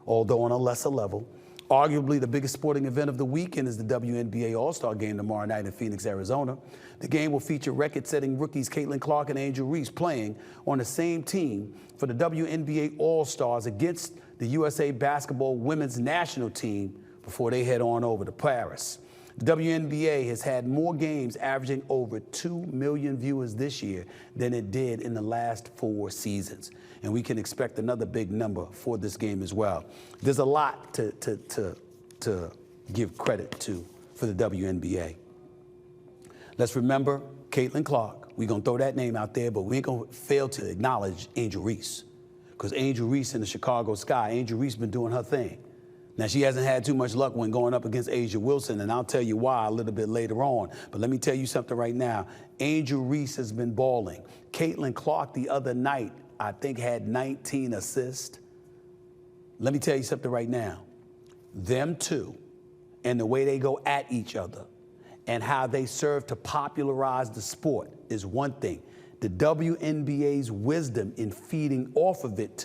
although on a lesser level, arguably the biggest sporting event of the weekend is the WNBA All-Star game tomorrow night in Phoenix, Arizona. The game will feature record-setting rookies Caitlin Clark and Angel Reese playing on the same team for the WNBA All-Stars against the USA Basketball Women's National Team before they head on over to Paris. The WNBA has had more games averaging over 2 million viewers this year than it did in the last 4 seasons. And we can expect another big number for this game as well. There's a lot to give credit to for the WNBA. Let's remember Caitlin Clark. We're going to throw that name out there, but we ain't going to fail to acknowledge Angel Reese. Because Angel Reese in the Chicago Sky, Angel Reese been doing her thing. Now, she hasn't had too much luck when going up against A'ja Wilson, and I'll tell you why a little bit later on. But let me tell you something right now. Angel Reese has been balling. Caitlin Clark the other night, I think, had 19 assists. Let me tell you something right now. Them two, and the way they go at each other, and how they serve to popularize the sport is one thing. The WNBA's wisdom in feeding off of it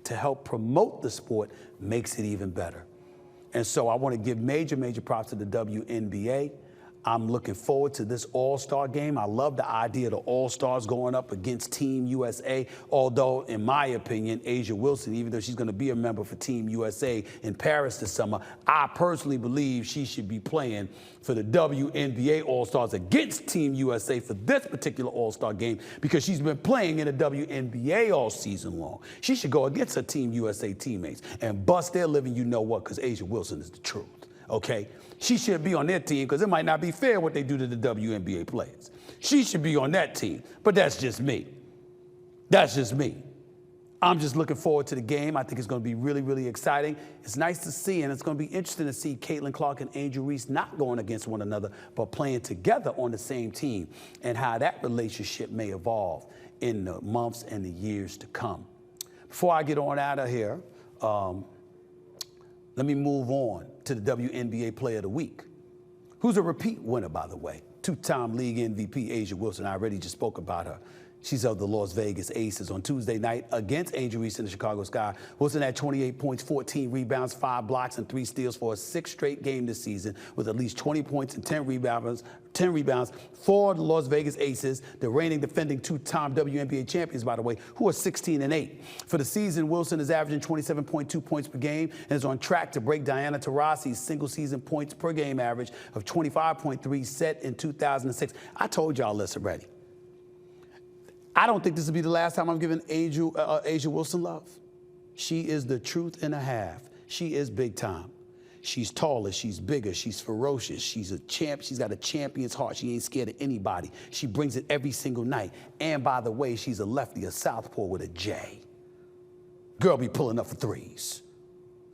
to help promote the sport makes it even better. And so I want to give major props to the WNBA. I'm looking forward to this All-Star game. I love the idea of the All-Stars going up against Team USA, although, in my opinion, A'ja Wilson, even though she's going to be a member for Team USA in Paris this summer, I personally believe she should be playing for the WNBA All-Stars against Team USA for this particular All-Star game, because she's been playing in the WNBA all season long. She should go against her Team USA teammates and bust their living, you know what, because A'ja Wilson is the truth. Okay, she should be on their team, because it might not be fair what they do to the WNBA players. She should be on that team, but that's just me. That's just me. I'm just looking forward to the game. I think it's going to be really exciting. It's nice to see, and it's going to be interesting to see Caitlin Clark and Angel Reese not going against one another, but playing together on the same team, and how that relationship may evolve in the months and the years to come. Before I get on out of here, let me move on to the WNBA Player of the Week, who's a repeat winner, by the way. 2-time league MVP A'ja Wilson. I already just spoke about her. She's of the Las Vegas Aces. On Tuesday night against Angel Reese in the Chicago Sky, Wilson had 28 points, 14 rebounds, 5 blocks, and 3 steals for a 6th straight game this season, with at least 20 points and 10 rebounds for the Las Vegas Aces, the reigning defending 2-time WNBA champions, by the way, who are 16-8. For the season, Wilson is averaging 27.2 points per game and is on track to break Diana Taurasi's single-season points per game average of 25.3 set in 2006. I told y'all this already. I don't think this will be the last time I'm giving Asia Wilson love. She is the truth and a half. She is big time. She's taller, she's bigger, she's ferocious, she's a champ, she's got a champion's heart. She ain't scared of anybody. She brings it every single night. And by the way, she's a lefty, a southpaw with a J. Girl be pulling up for threes,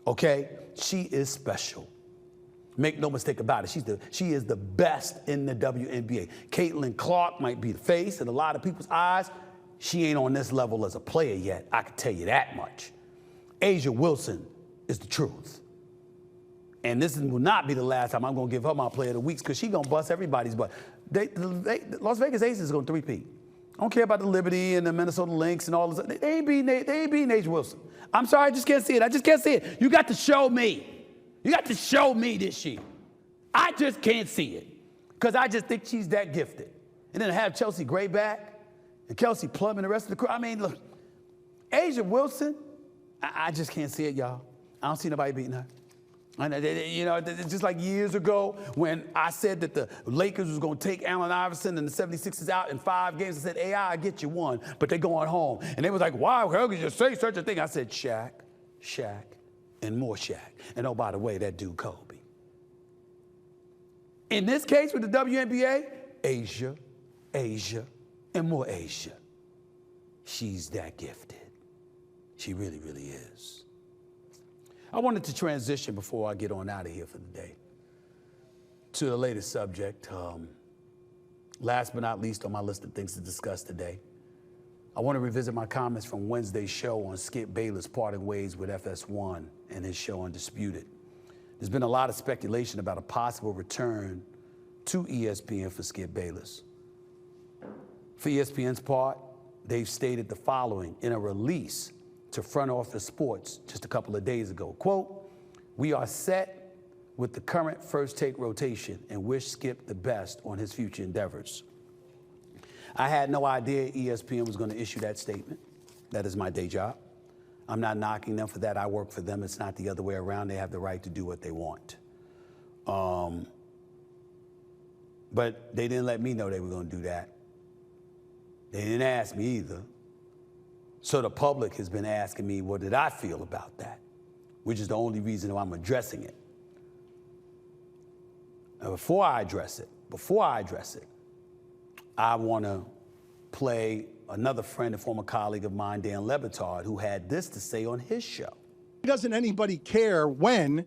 okay? She is special. Make no mistake about it. She is the best in the WNBA. Caitlin Clark might be the face in a lot of people's eyes. She ain't on this level as a player yet. I can tell you that much. Asia Wilson is the truth. And this will not be the last time I'm going to give her my player of the week because she's going to bust everybody's butt. Las Vegas Aces is going to three-peat. I don't care about the Liberty and the Minnesota Lynx and all this. They ain't beating Asia Wilson. I'm sorry, I just can't see it. I just can't see it. You got to show me. You got to show me this year. I just can't see it because I just think she's that gifted. And then to have Chelsea Gray back and Kelsey Plum and the rest of the crew. I mean, look, Asia Wilson, I just can't see it, y'all. I don't see nobody beating her. And, you know, it's just like years ago when I said that the Lakers was going to take Allen Iverson and the 76ers out in 5 games. I said, AI, I get you one, but they're going home. And they was like, wow, how could you say such a thing? I said, Shaq, and more Shaq. And oh, by the way, that dude Kobe. In this case with the WNBA, Asia, and more Asia. She's that gifted. She really, really is. I wanted to transition before I get on out of here for the day to the latest subject. Last but not least on my list of things to discuss today, I want to revisit my comments from Wednesday's show on Skip Bayless parting ways with FS1 and his show Undisputed. There's been a lot of speculation about a possible return to ESPN for Skip Bayless. For ESPN's part, they've stated the following in a release to Front Office Sports just a couple of days ago. Quote, "We are set with the current first take rotation and wish Skip the best on his future endeavors." I had no idea ESPN was going to issue that statement. That is my day job. I'm not knocking them for that. I work for them. It's not the other way around. They have the right to do what they want. But they didn't let me know they were going to do that. They didn't ask me either. So the public has been asking me, what did I feel about that? Which is the only reason why I'm addressing it. Now, before I address it, I want to play another friend and former colleague of mine, Dan Le Batard, who had this to say on his show. Doesn't anybody care when?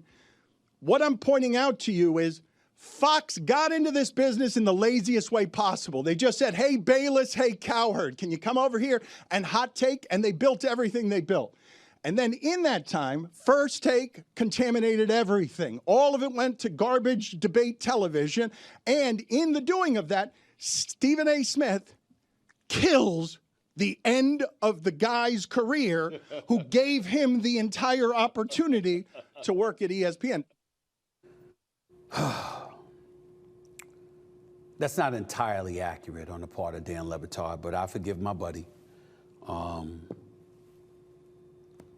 What I'm pointing out to you is Fox got into this business in the laziest way possible. They just said, hey, Bayless, hey, Cowherd, can you come over here and hot take? And they built everything they built. And then in that time, First Take contaminated everything. All of it went to garbage debate television. And in the doing of that, Stephen A. Smith kills the end of the guy's career who gave him the entire opportunity to work at ESPN. That's not entirely accurate on the part of Dan Le Batard, but I forgive my buddy.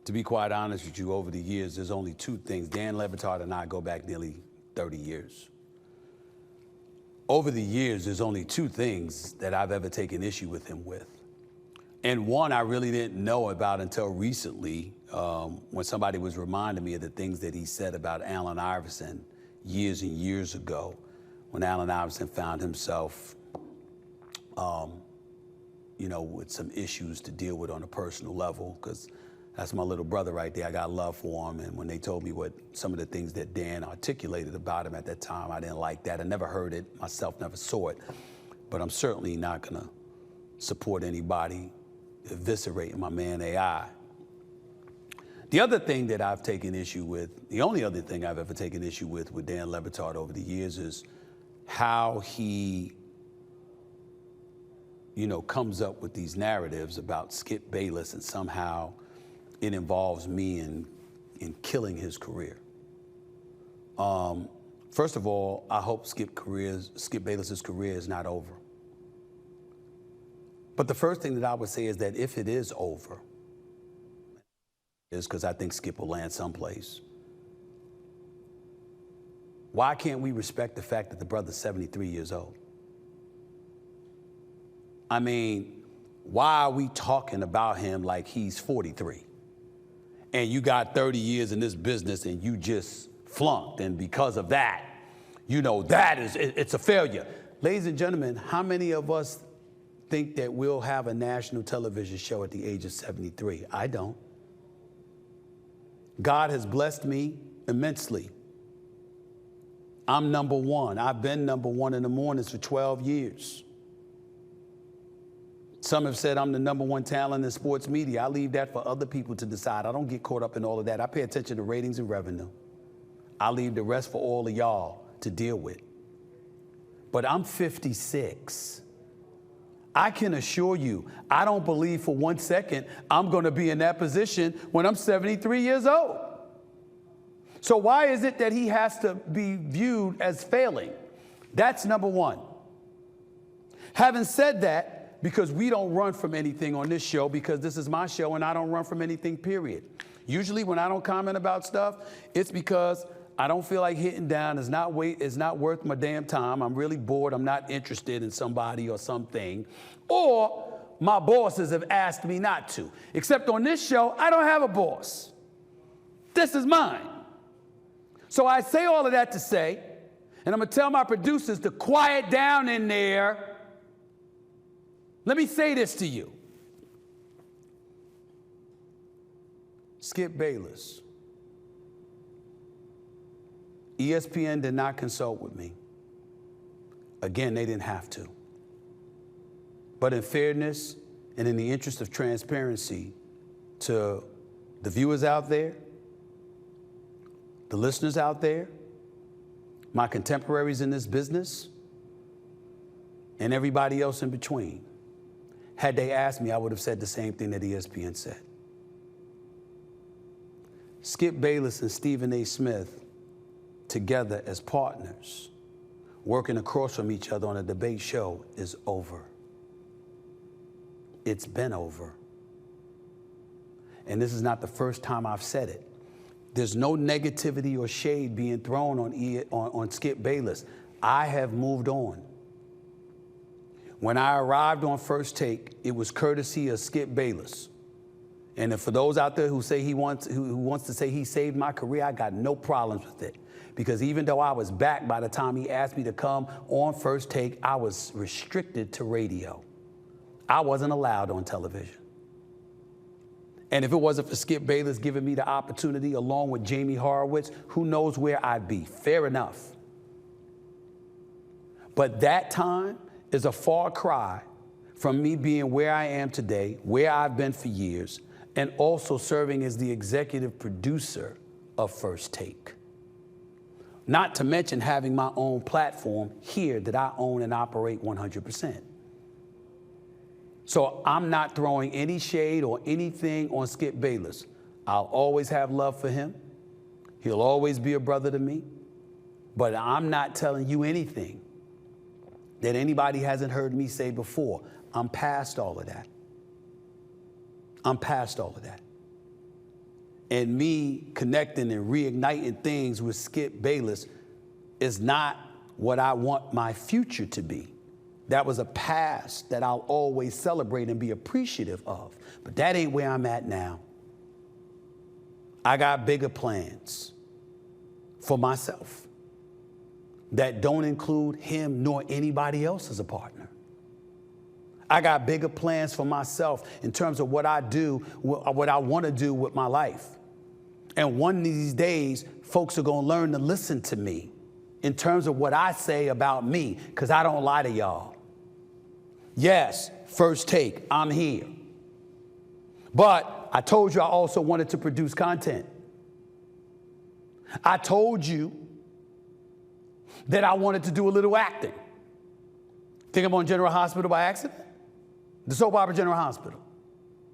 To be quite honest with you, over the years, there's only two things. Dan Le Batard and I go back nearly 30 years. Over the years, there's only two things that I've ever taken issue with him with. And one I really didn't know about until recently, when somebody was reminding me of the things that he said about Allen Iverson years and years ago, when Allen Iverson found himself, with some issues to deal with on a personal level, because that's my little brother right there. I got love for him. And when they told me what some of the things that Dan articulated about him at that time, I didn't like that. I never heard it myself, never saw it. But I'm certainly not going to support anybody eviscerating my man AI. The other thing that I've taken issue with, the only other thing I've ever taken issue with Dan Le Batard over the years is how he, comes up with these narratives about Skip Bayless and somehow it involves me in killing his career. First of all, I hope Skip Bayless's career is not over. But the first thing that I would say is that if it is over, is because I think Skip will land someplace. Why can't we respect the fact that the brother's 73 years old? I mean, why are we talking about him like he's 43? And you got 30 years in this business and you just flunked. And because of that, you know, it's a failure. Ladies and gentlemen, how many of us think that we'll have a national television show at the age of 73? I don't. God has blessed me immensely. I'm number one. I've been number one in the mornings for 12 years. Some have said I'm the number one talent in sports media. I leave that for other people to decide. I don't get caught up in all of that. I pay attention to ratings and revenue. I leave the rest for all of y'all to deal with. But I'm 56. I can assure you, I don't believe for 1 second I'm going to be in that position when I'm 73 years old. So why is it that he has to be viewed as failing? That's number one. Having said that, because we don't run from anything on this show, because this is my show and I don't run from anything, period. Usually when I don't comment about stuff, it's because I don't feel like hitting down. It's not worth my damn time. I'm really bored. I'm not interested in somebody or something. Or my bosses have asked me not to. Except on this show, I don't have a boss. This is mine. So I say all of that to say, and I'm going to tell my producers to quiet down in there. Let me say this to you. Skip Bayless. ESPN did not consult with me. Again, they didn't have to. But in fairness and in the interest of transparency to the viewers out there, the listeners out there, my contemporaries in this business, and everybody else in between, had they asked me, I would have said the same thing that ESPN said. Skip Bayless and Stephen A. Smith together as partners, working across from each other on a debate show, is over. It's been over. And this is not the first time I've said it. There's no negativity or shade being thrown on Skip Bayless. I have moved on. When I arrived on First Take, it was courtesy of Skip Bayless. And for those out there who say who wants to say he saved my career, I got no problems with it. Because even though I was back by the time he asked me to come on First Take, I was restricted to radio. I wasn't allowed on television. And if it wasn't for Skip Bayless giving me the opportunity along with Jamie Horowitz, who knows where I'd be. Fair enough. But that time is a far cry from me being where I am today, where I've been for years, and also serving as the executive producer of First Take. Not to mention having my own platform here that I own and operate 100%. So I'm not throwing any shade or anything on Skip Bayless. I'll always have love for him. He'll always be a brother to me. But I'm not telling you anything that anybody hasn't heard me say before. I'm past all of that. I'm past all of that. And me connecting and reigniting things with Skip Bayless is not what I want my future to be. That was a past that I'll always celebrate and be appreciative of. But that ain't where I'm at now. I got bigger plans for myself that don't include him nor anybody else as a partner. I got bigger plans for myself in terms of what I do, what I want to do with my life. And one of these days, folks are going to learn to listen to me in terms of what I say about me, because I don't lie to y'all. Yes, First Take, I'm here. But I told you I also wanted to produce content. I told you that I wanted to do a little acting. Think I'm on General Hospital by accident? The soap opera General Hospital.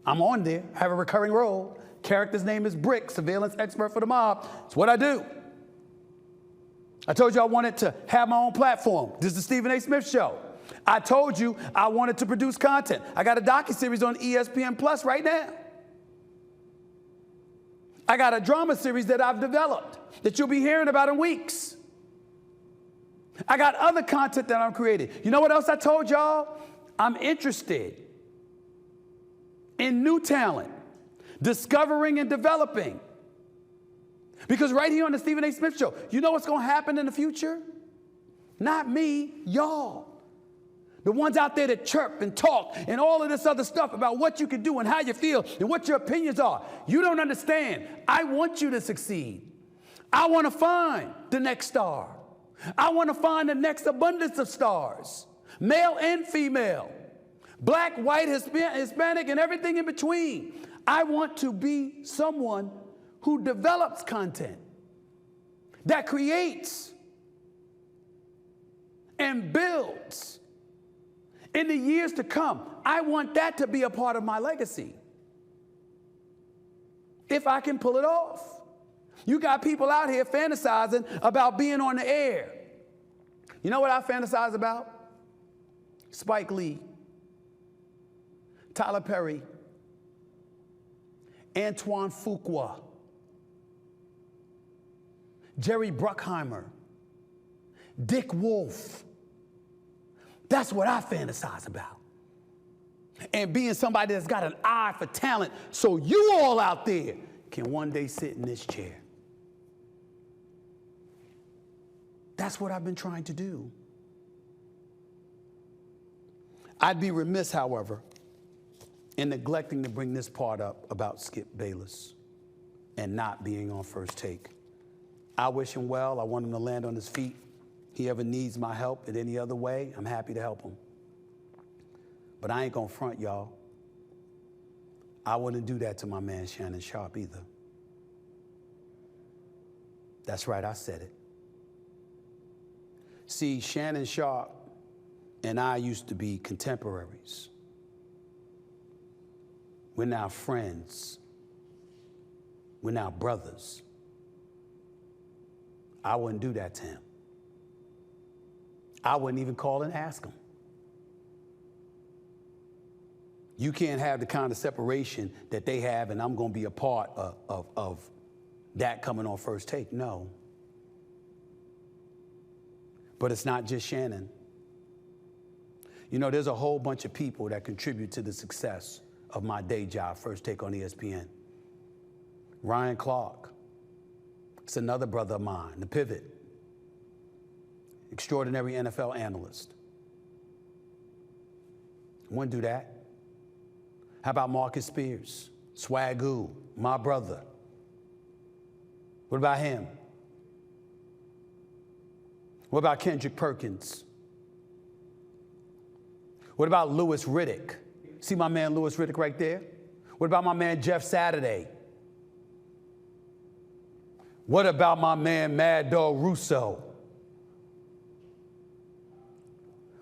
I'm on there, I have a recurring role. Character's name is Brick, surveillance expert for the mob. It's what I do. I told you I wanted to have my own platform. This is the Stephen A. Smith Show. I told you I wanted to produce content. I got a docuseries on ESPN Plus right now. I got a drama series that I've developed that you'll be hearing about in weeks. I got other content that I'm creating. You know what else I told y'all? I'm interested in new talent, discovering and developing. Because right here on the Stephen A. Smith Show, you know what's going to happen in the future? Not me, y'all. The ones out there that chirp and talk and all of this other stuff about what you can do and how you feel and what your opinions are. You don't understand. I want you to succeed. I want to find the next star. I want to find the next abundance of stars, male and female, black, white, Hispanic, and everything in between. I want to be someone who develops content, that creates and builds. In the years to come, I want that to be a part of my legacy. If I can pull it off. You got people out here fantasizing about being on the air. You know what I fantasize about? Spike Lee, Tyler Perry, Antoine Fuqua, Jerry Bruckheimer, Dick Wolf. That's what I fantasize about. And being somebody that's got an eye for talent so you all out there can one day sit in this chair. That's what I've been trying to do. I'd be remiss, however, in neglecting to bring this part up about Skip Bayless and not being on First Take. I wish him well. I want him to land on his feet. He ever needs my help in any other way, I'm happy to help him. But I ain't gonna front, y'all. I wouldn't do that to my man Shannon Sharpe either. That's right, I said it. See, Shannon Sharpe and I used to be contemporaries. We're now friends. We're now brothers. I wouldn't do that to him. I wouldn't even call and ask him. You can't have the kind of separation that they have, and I'm going to be a part of that coming on First Take. No. But it's not just Shannon. You know, there's a whole bunch of people that contribute to the success of my day job, First Take on ESPN. Ryan Clark. It's another brother of mine, the Pivot. Extraordinary NFL analyst. Wouldn't do that. How about Marcus Spears? Swagoo, my brother. What about him? What about Kendrick Perkins? What about Louis Riddick? See my man Louis Riddick right there? What about my man Jeff Saturday? What about my man Mad Dog Russo?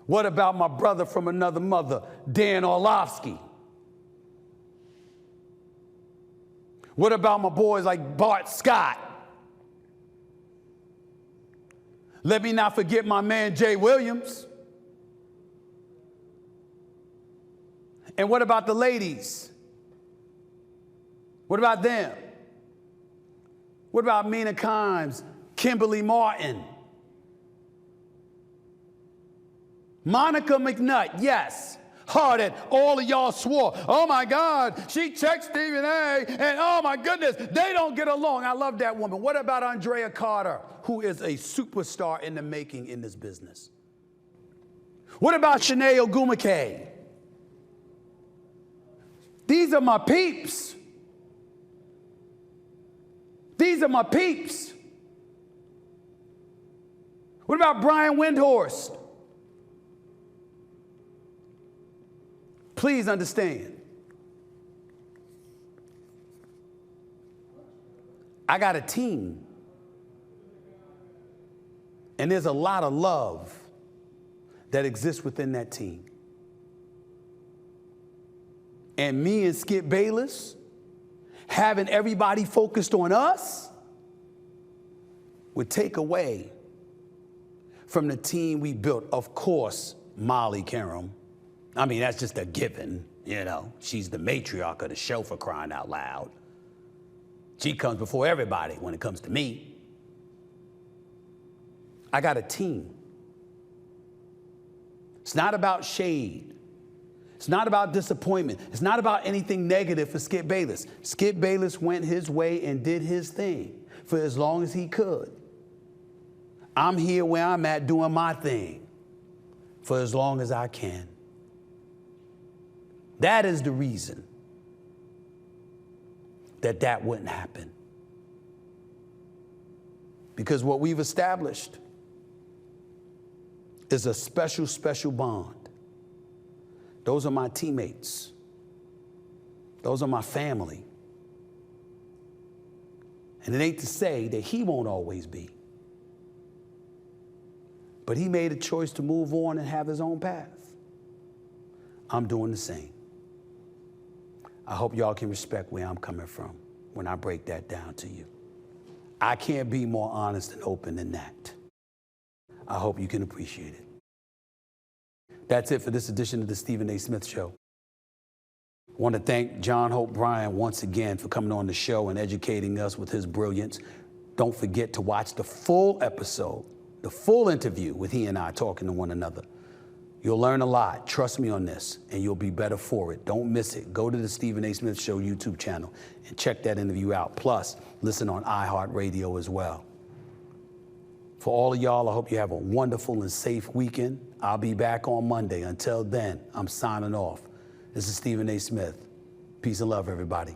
What about my brother from another mother, Dan Orlovsky? What about my boys like Bart Scott? Let me not forget my man Jay Williams. And what about the ladies? What about them? What about Mina Kimes, Kimberly Martin? Monica McNutt, yes. Hard at all of y'all swore, oh my God, she checked Stephen A, and oh my goodness, they don't get along. I love that woman. What about Andrea Carter, who is a superstar in the making in this business? What about Shanae Ogumake? These are my peeps. These are my peeps. What about Brian Windhorst? Please understand. I got a team. And there's a lot of love that exists within that team. And me and Skip Bayless, having everybody focused on us, would take away from the team we built. Of course, Molly Karam. I mean, that's just a given, you know. She's the matriarch of the show, for crying out loud. She comes before everybody when it comes to me. I got a team. It's not about shade. It's not about disappointment. It's not about anything negative for Skip Bayless. Skip Bayless went his way and did his thing for as long as he could. I'm here where I'm at doing my thing for as long as I can. That is the reason that wouldn't happen. Because what we've established is a special, special bond. Those are my teammates. Those are my family. And it ain't to say that he won't always be. But he made a choice to move on and have his own path. I'm doing the same. I hope y'all can respect where I'm coming from when I break that down to you. I can't be more honest and open than that. I hope you can appreciate it. That's it for this edition of the Stephen A. Smith Show. I want to thank John Hope Bryant once again for coming on the show and educating us with his brilliance. Don't forget to watch the full episode, the full interview with he and I talking to one another. You'll learn a lot. Trust me on this, and you'll be better for it. Don't miss it. Go to the Stephen A. Smith Show YouTube channel and check that interview out. Plus, listen on iHeartRadio as well. For all of y'all, I hope you have a wonderful and safe weekend. I'll be back on Monday. Until then, I'm signing off. This is Stephen A. Smith. Peace and love, everybody.